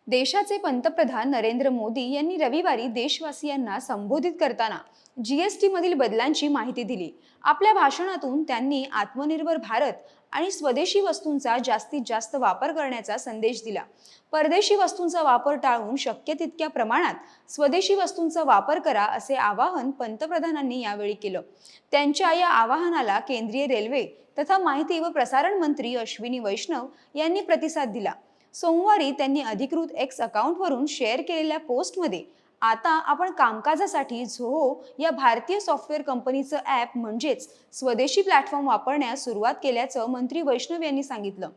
देशाचे पंतप्रधान नरेंद्र मोदी यांनी रविवारी देशवासियांना संबोधित करताना जीएसटी मधील बदलांची माहिती दिली। आपल्या भाषणातून त्यांनी आत्मनिर्भर भारत आणि स्वदेशी वस्तूंचा जास्तीत जास्त वापर करण्याचा संदेश दिला। परदेशी वस्तूंचा वापर टाळून शक्य तितक्या प्रमाणात स्वदेशी वस्तूंचा वापर करा असे आवाहन पंतप्रधानांनी यावेळी केलं। त्यांच्या या आवाहनाला केंद्रीय रेल्वे तथा माहिती व प्रसारण मंत्री अश्विनी वैष्णव यांनी प्रतिसाद दिला। सोमवारी त्यांनी अधिकृत एक्स अकाउंटवरून शेअर केलेल्या पोस्टमध्ये आता आपण कामकाजासाठी झोहो या भारतीय सॉफ्टवेअर कंपनीचं ॲप म्हणजेच स्वदेशी प्लॅटफॉर्म वापरण्यास सुरुवात केल्याचं मंत्री वैष्णव यांनी सांगितलं।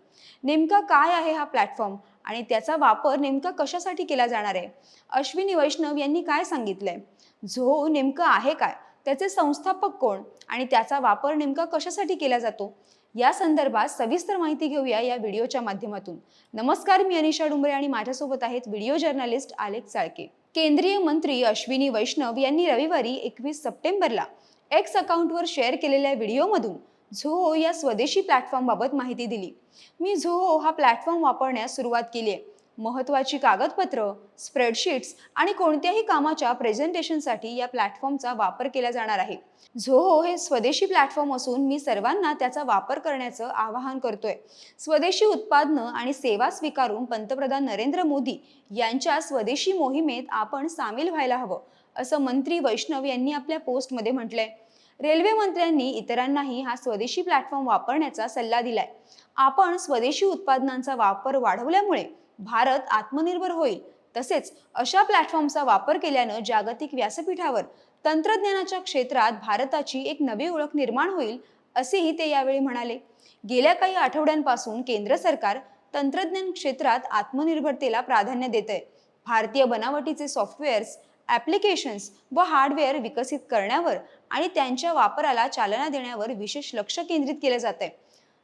नेमका काय आहे हा प्लॅटफॉर्म आणि त्याचा वापर नेमका कशासाठी केला जाणार आहे? अश्विनी वैष्णव यांनी काय सांगितलंय? झोहो नेमकं आहे काय, त्याचे संस्थापक कोण आणि त्याचा वापर नेमका कशासाठी केला जातो, या संदर्भात सविस्तर माहिती घेऊया या व्हिडिओच्या माध्यमातून। नमस्कार, मी अनिशा डुंबरे आणि माझ्यासोबत आहेत व्हिडिओ जर्नलिस्ट आलेख चाळके। केंद्रीय मंत्री अश्विनी वैष्णव यांनी रविवारी 21 सप्टेंबरला एक्स अकाउंटवर शेअर केलेल्या व्हिडिओमधून झोहो या स्वदेशी प्लॅटफॉर्मबाबत माहिती दिली। मी झोहो हा प्लॅटफॉर्म वापरण्यास सुरुवात केली आहे। महत्त्वाची कागदपत्र, स्प्रेडशीट्स आणि कोणत्याही कामाच्या प्रेझेंटेशनसाठी या प्लॅटफॉर्मचा वापर केला जाणार आहे। झोहो हे स्वदेशी प्लॅटफॉर्म असून मी सर्वांना त्याचा वापर करण्याचं आवाहन करतोय। स्वदेशी उत्पादनं आणि सेवा स्वीकारून पंतप्रधान नरेंद्र मोदी यांच्या स्वदेशी मोहिमेत आपण सामील व्हायला हवं, असं मंत्री वैष्णव यांनी आपल्या पोस्टमध्ये म्हटलंय। रेल्वे मंत्र्यांनी इतरांनाही हा स्वदेशी प्लॅटफॉर्म वापरण्याचा सल्ला दिलाय। आपण स्वदेशी उत्पादनांचा वापर वाढवल्यामुळे भारत आत्मनिर्भर होईल। तसेच अशा प्लॅटफॉर्मचा वापर केल्यानं जागतिक व्यासपीठावर तंत्रज्ञानाच्या क्षेत्रात भारताची एक नवी ओळख निर्माण होईल, असेही ते यावेळी म्हणाले। गेल्या काही आठवड्यांपासून केंद्र सरकार तंत्रज्ञान क्षेत्रात आत्मनिर्भरतेला प्राधान्य देत आहे। भारतीय बनावटीचे सॉफ्टवेअर्स, ॲप्लिकेशन्स व हार्डवेअर विकसित करण्यावर आणि त्यांच्या वापराला चालना देण्यावर विशेष लक्ष केंद्रित केले जात आहे।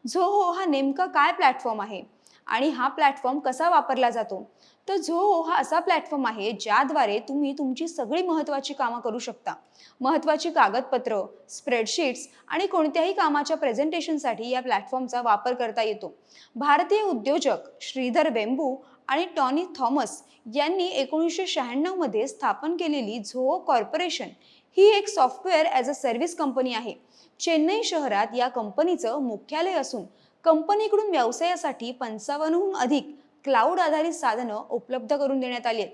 झोहो हा नेमका काय प्लॅटफॉर्म आहे आणि हा प्लॅटफॉर्म कसा वापरला जातो? तर झोहो हा असा प्लॅटफॉर्म आहे ज्याद्वारे तुम्ही तुमची सगळी महत्त्वाची कामं करू शकता। महत्त्वाची कागदपत्र, स्प्रेडशीट्स आणि कोणत्याही कामाच्या प्रेझेंटेशनसाठी या प्लॅटफॉर्मचा वापर करता येतो। भारतीय उद्योजक श्रीधर वेंबू आणि टॉनी थॉमस यांनी 1996 मध्ये स्थापन केलेली झोहो कॉर्पोरेशन ही एक software as a service company आहे। चेन्नई शहरात या कंपनीचं मुख्यालय असून कंपनीकडून व्यवसायासाठी 55हून अधिक क्लाउड आधारित साधनं उपलब्ध करून देण्यात आली आहेत।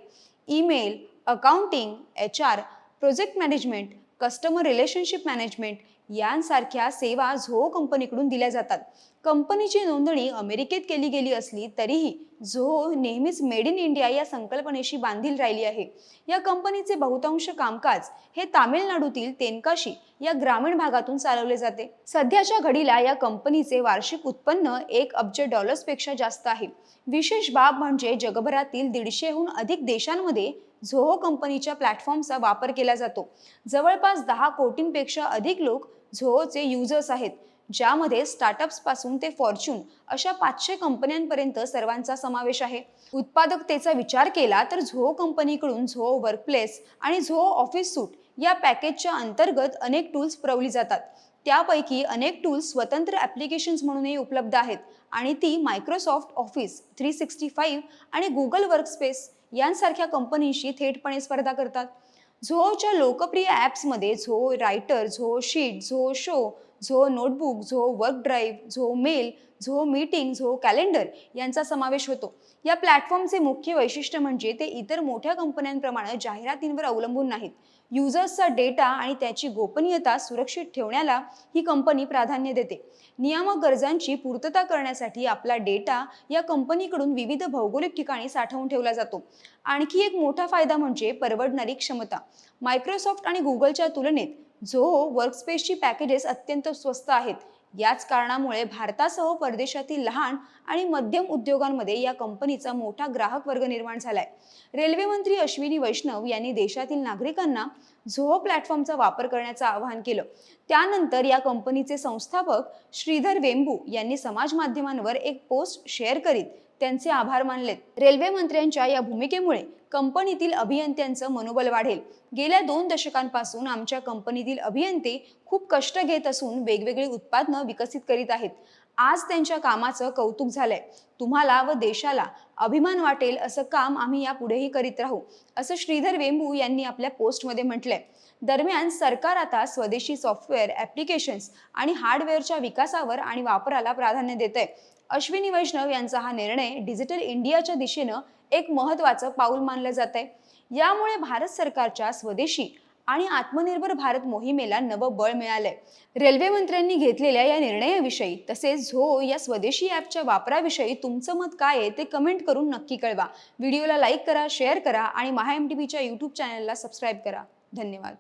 Email, accounting, HR, project management, customer relationship management यांसारख्या सेवा झोहो कंपनीकडून दिल्या जातात। कंपनीची नोंदणी अमेरिकेत केली गेली असली तरीही झोहो नेहमीच मेड इन इंडिया या संकल्पनेशी बांधील राहिली आहे। या कंपनीचे बहुतांश कामकाज हे तामिळनाडूतील तेनकाशी या ग्रामीण भागातून चालवले जाते। सध्याच्या घडीला या कंपनीचे वार्षिक उत्पन्न $1 अब्ज पेक्षा जास्त आहे। विशेष बाब म्हणजे जगभरातील 150हून अधिक देशांमध्ये झोहो कंपनीच्या प्लॅटफॉर्मचा वापर केला जातो। जवळपास 10 कोटींपेक्षा अधिक लोक झोहोचे युजर्स आहेत, ज्यामध्ये स्टार्टअप्स पासून ते फॉर्च्यून अशा 500 कंपन्यांपर्यंत सर्वांचा समावेश आहे। उत्पादकतेचा विचार केला तर झोहो कंपनीकडून झोहो वर्कप्लेस आणि झोहो ऑफिस सूट या पॅकेजच्या अंतर्गत अनेक टूल्स पुरवली जातात। त्यापैकी अनेक टूल्स स्वतंत्र ॲप्लिकेशन्स म्हणूनही उपलब्ध आहेत आणि ती मायक्रोसॉफ्ट ऑफिस 365 आणि गुगल वर्कस्पेस यांसारख्या कंपनींशी थेटपणे स्पर्धा करतात। झोहोच्या लोकप्रिय ॲप्समध्ये Zoho writer, Zoho sheet, Zoho show, Zoho notebook, Zoho work drive, Zoho mail, Zoho meeting, Zoho calendar यांचा समावेश होतो। या प्लॅटफॉर्मचे मुख्य वैशिष्ट्य म्हणजे ते इतर मोठ्या कंपन्यांप्रमाणे जाहिरातींवर अवलंबून नाहीत। युजर्सचा डेटा आणि त्याची गोपनीयता सुरक्षित ठेवण्याला ही कंपनी प्राधान्य देते। नियामक गरजांची पूर्तता करण्यासाठी आपला डेटा या कंपनीकडून विविध भौगोलिक ठिकाणी साठवून ठेवला जातो। आणखी एक मोठा फायदा म्हणजे परवडणारी क्षमता। मायक्रोसॉफ्ट आणि गुगलच्या तुलनेत झोहो वर्कस्पेसची पॅकेजेस अत्यंत स्वस्त आहेत। याच कारणामुळे भारतासह परदेशातील लहान आणि मध्यम उद्योगांमध्ये या कंपनीचा मोठा ग्राहक वर्ग निर्माण झालाय। रेल्वे मंत्री अश्विनी वैष्णव यांनी देशातील नागरिकांना झोहो प्लॅटफॉर्मचा वापर करण्याचं आवाहन केलं। त्यानंतर या कंपनीचे संस्थापक श्रीधर वेंबू यांनी समाज माध्यमांवर एक पोस्ट शेअर करीत त्यांचे आभार मानलेत। रेल्वे मंत्र्यांच्या या भूमिकेमुळे कंपनीतील अभियंत्यांचं मनोबल वाढेल। गेल्या 2 दशकांपासून आमच्या कंपनीतील अभियंते खूप कष्ट घेत असून वेगवेगळी उत्पादनं विकसित करीत आहेत। आज त्यांच्या कामाचं कौतुक झालंय. तुम्हाला व देशाला अभिमान वाटेल असं काम आम्ही यापुढेही करीत राहू, असं श्रीधर वेंबू यांनी आपल्या पोस्टमध्ये म्हटलंय. दरम्यान सरकार आता स्वदेशी सॉफ्टवेअर, ॲप्लिकेशन्स आणि हार्डवेअरच्या विकासावर आणि वापराला प्राधान्य देतंय. अश्विनी वैष्णव यांचा हा निर्णय डिजिटल इंडियाच्या दिशेनं एक महत्त्वाचं पाऊल मानलं जातंय. यामुळे भारत सरकारच्या स्वदेशी आणि आत्मनिर्भर भारत मोहिमेला नवं बळ मिळालंय. रेल्वे मंत्र्यांनी घेतलेल्या या निर्णयाविषयी तसेच झो या स्वदेशी ॲपच्या वापराविषयी तुमचं मत काय आहे ते कमेंट करून नक्की कळवा. व्हिडिओला लाईक करा, शेअर करा आणि महाएमटीबीच्या यूट्यूब चॅनलला सबस्क्राईब करा. धन्यवाद.